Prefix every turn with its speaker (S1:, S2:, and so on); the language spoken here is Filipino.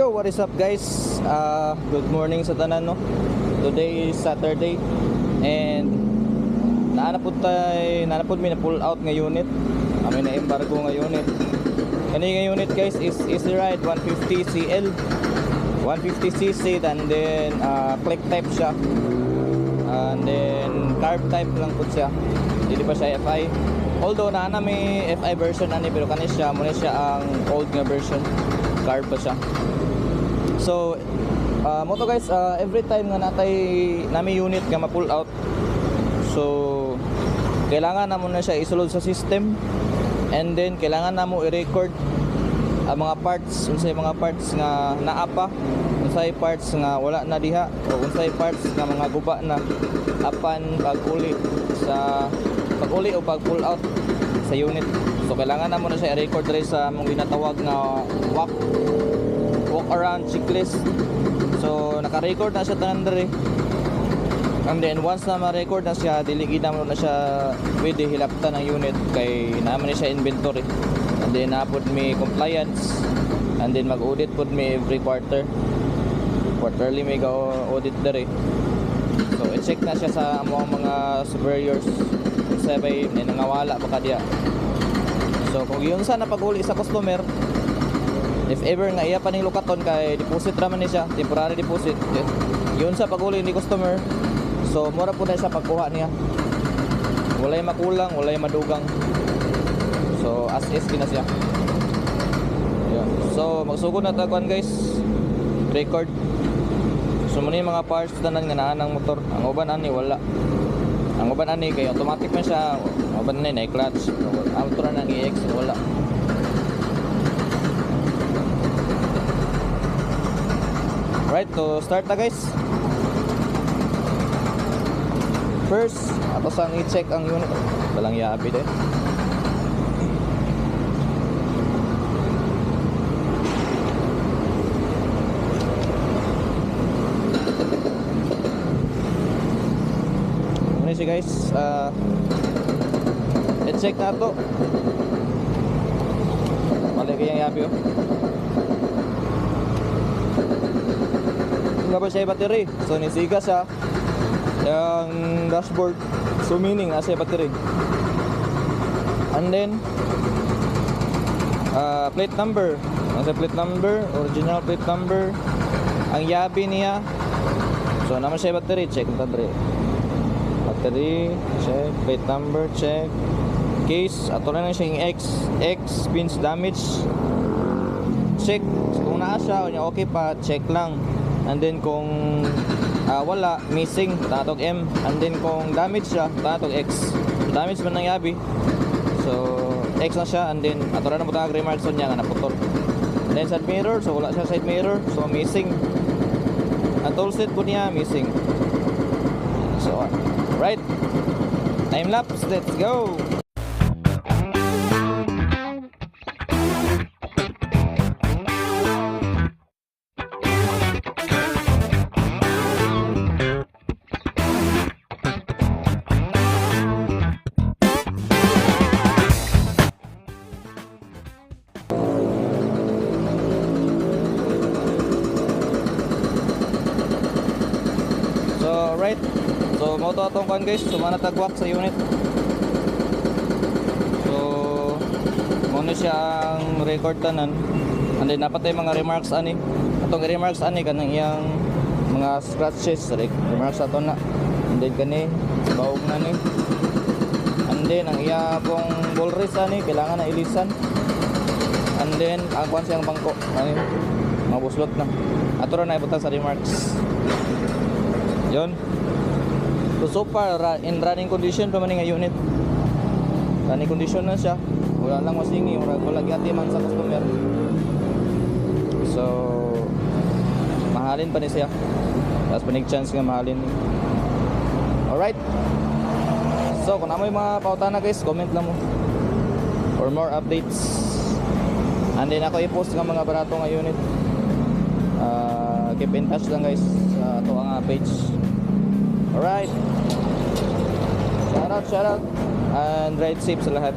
S1: Yo, what is up guys? Good morning sa tanan no. Today is Saturday and naanapod mi na pull out nga unit. Kami na embargo nga unit. Kani nga unit guys is Easy Ride 150 CL 150cc and then click type siya. And then carb type lang po siya. Hindi pa siya FI. Although naana may FI version ani pero kani siya muna siya ang old nga version. Carb pa siya. So mo to guys, every time nga nami unit nga ma-pull out, so kailangan na mo na siya isulod sa system, and then kailangan na mo i-record ang mga parts, unsay mga parts nga naa pa, unsay parts nga wala na diha, o unsay parts nga mga guba na apan pag-uli o pag-pull out sa unit. So kailangan na mo na siya i-record rin sa mong ginatawag na walk around checklist. So naka-record na siya tanan diri. And then once na ma-record na siya, diligid na mo na siya pwede hilaptan ng unit kay naman siya inventory. And then naapod may compliance, and then mag-audit pod may every quarterly may ga-audit diri. So i-check na siya sa among mga superiors sa bay nangawala pa ka diya. So kung yun sana pag-uli sa customer, if ever nga iya pa ning lukaton kay deposit ra man ni siya, temporary deposit, yun sa pag-uli ni customer, so mura po na siya pagkuha niya, walay makulang, walay madugang, so as is kina siya. Yun. So magsugod na taguan guys, record. So muna yung mga parts tanan nga naa ng motor. Ang uban ani wala, ang uban ani kay automatic man siya, ang uban ani na clutch, ang motor na ng EX wala. Right, to start na guys. First, ato sang i-check ang unit. Balang yabi din. Ano siya guys? I-check na to. Mali kayang yabi oh. Nga ba siya battery? So nisiga siya yung dashboard, so meaning nasa battery. And then plate number, nasa plate number, original plate number, ang yabi niya. So naman siya battery, check na battery, check, plate number, check, case, ato na siya yung X pins damage, check. Kung naa siya, okay pa, check lang. And then kung wala, missing, tatog M. And then kung damage siya, tatog X. Damage man ng yabi, so X na siya. And then ato na po tag remarks niya nga naputol. And then side mirror, so wala siya side mirror, so missing. Ang tool set po niya missing. So right, time lapse, let's go. Right, so mo to atong kan guys, sumana tagwak sa unit. So mo na siya ang record tanan. And then napatay mga remarks ani. Atong remarks ani kanang iyang mga scratches, remarks ato na. And then kani bawog na ni. And then ang iya pong ball race ani kailangan na ilisan. And then ang kwan siyang bangko ani mabuslot na. Ato ra na ibutang sa remarks. Yon. So far in running condition pa man nga unit. Running condition na siya. Wala lang masingi, wala gyati man sa customer. So mahalin pa ni siya. Tapos panig chance nga mahalin. Alright. So kung amoy mga pautana guys, comment lang mo for more updates. And then ako i-post nga mga barato nga unit. Keep in touch lang guys sa ato ang page. Alright, shout out and ride safe sa lahat.